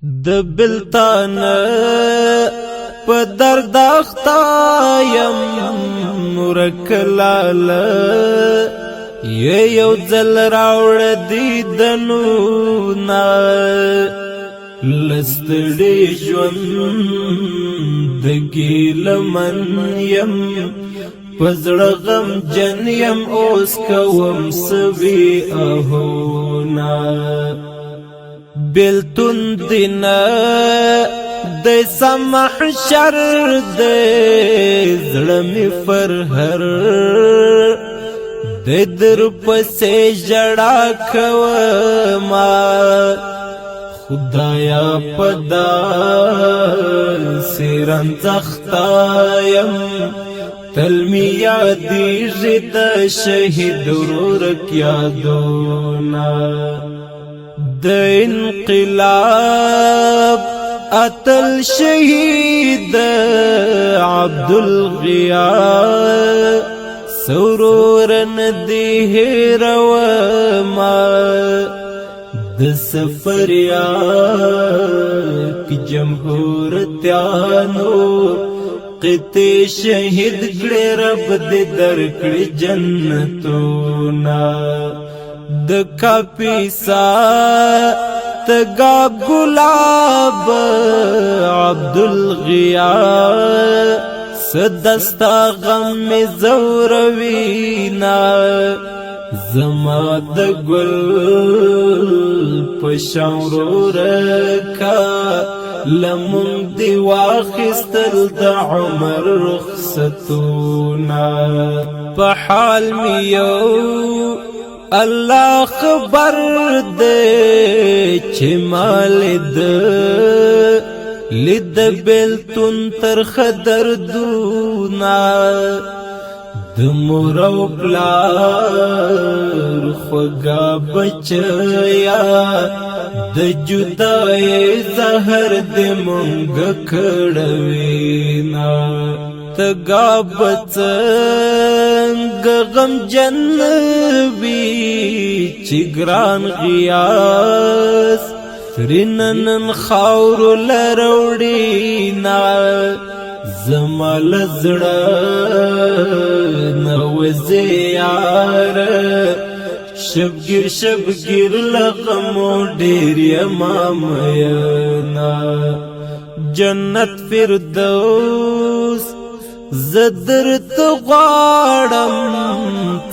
د بلتان په درد اختا یم مرکلال یو ځل راوړ دیدنونه لستړي ژوند د ګیلمن یم پزړه غم جن یم اوس کوم سوي اهونا بلتون دینا د سمحشر د زړمی فرهر د در پسې جړا کوما خدایا پدا سیرن زختایم تلمی یادی زد شهید رورک یادونا د انقلاب اتل شهید عبدالغیاب سرورن دی هیروما د سفریات جمهورتیانو قطع شهید کړي رب دې درکړي جنتونا د کاپیسا تگا گلاب عبدالغیاب صدستا غم زوروینا زما د گل پشاورو رکا لمون دی واخستل د عمر رخصتونا په حال میو الله خبر دے چه مالد لد بلتون ترخ دردونا دمور و پلار خوگا بچیا د جدای زهر د مونږ کړوینا تگا بڅنګ غم جنبی چګران غیاس ترنن خاور لروړینا زمال زړه نو زیار شبگیر لغمو ډیر یمامینا جنت فردوس زدر تغاړم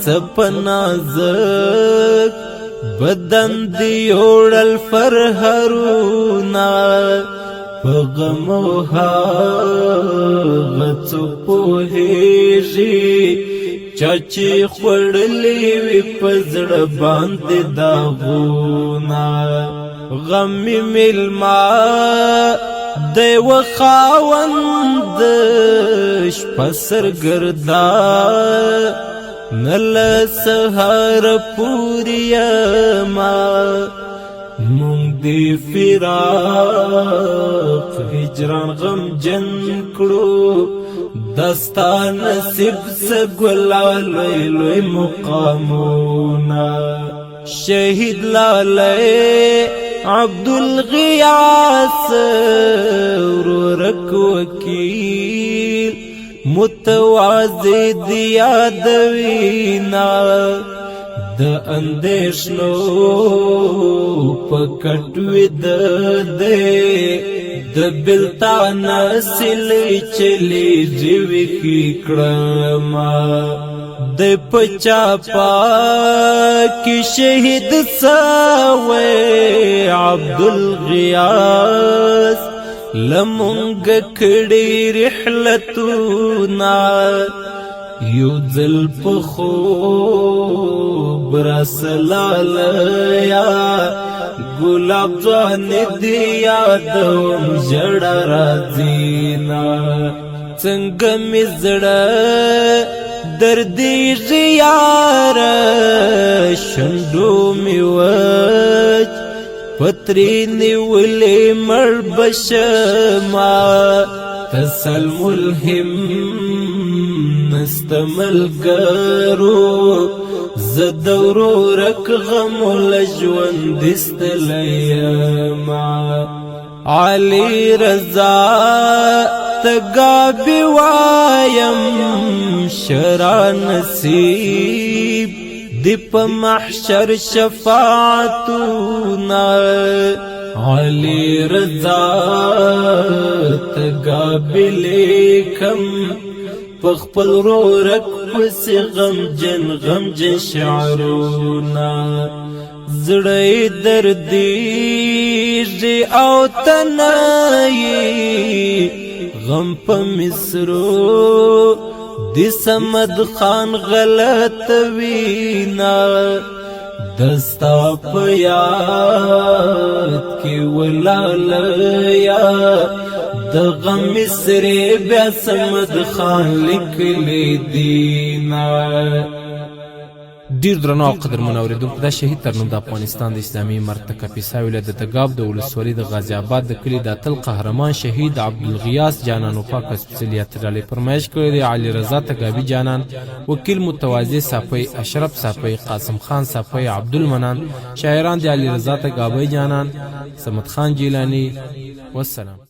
څپنازک بدن دی اوړل فرهرونا پغمو هاغڅ پوهیږي چاچی خړلې وی پزړه باندې داغونا غم ملما دیو خاوند شپسر گردا نل سهار پوریا مونږ دی فراق هجران غم جن کړو دستا نصیب سګلا لوی لوی مقامونا شهید لاله عبدالغیاس ورورک وکیل متوازی دیادوینا د اندیشنو پکټوی د بلتان سلی چلی جیوی کی کړما د پچا پا کی شهید سوی عبدالغیاس لمونگ کڑی رحلتونا یو ځل په خوب راسلالیا گلاب ځوان دی یادوم ژړا راځینا څنګه مې زړه دردی غیار شندو می وچ پتری نیولی مر بشما تسل ملهم نستمل گرو زدورو رک غم لجوان دستلیما علی رضا تگابی وایم شرع نصیب دی پا محشر شفاعتونا علی رضا تگابی لیکم پخپل رو رک پسی غم جن شعرونا زڑی دردیجی او تنائی غم پا مصرو دی سمد خان غلط وینا دستا پیاد کی ولالیا د غم مصری بیا سمد خان لکلی دینا. ډیر درنو او قدرمنو اوریدونکو دا شهید ترنم د افغانستان د اسلامي مرتکه پیسا ولایت د تګاب د ولسوالۍ د غازی آباد د کلي د اتل قهرمان شهید عبدالغیاث جانان وفا په سپیڅلي اتلالۍ فرمایش کړی دی. علي رضا تګابي جانان، وکیل متواضع صافی، اشرف صافی، قاسم خان صافی، عبدالمنان. شاعران د علي رضا تګابي جانان، صمد خان جیلانی. والسلام.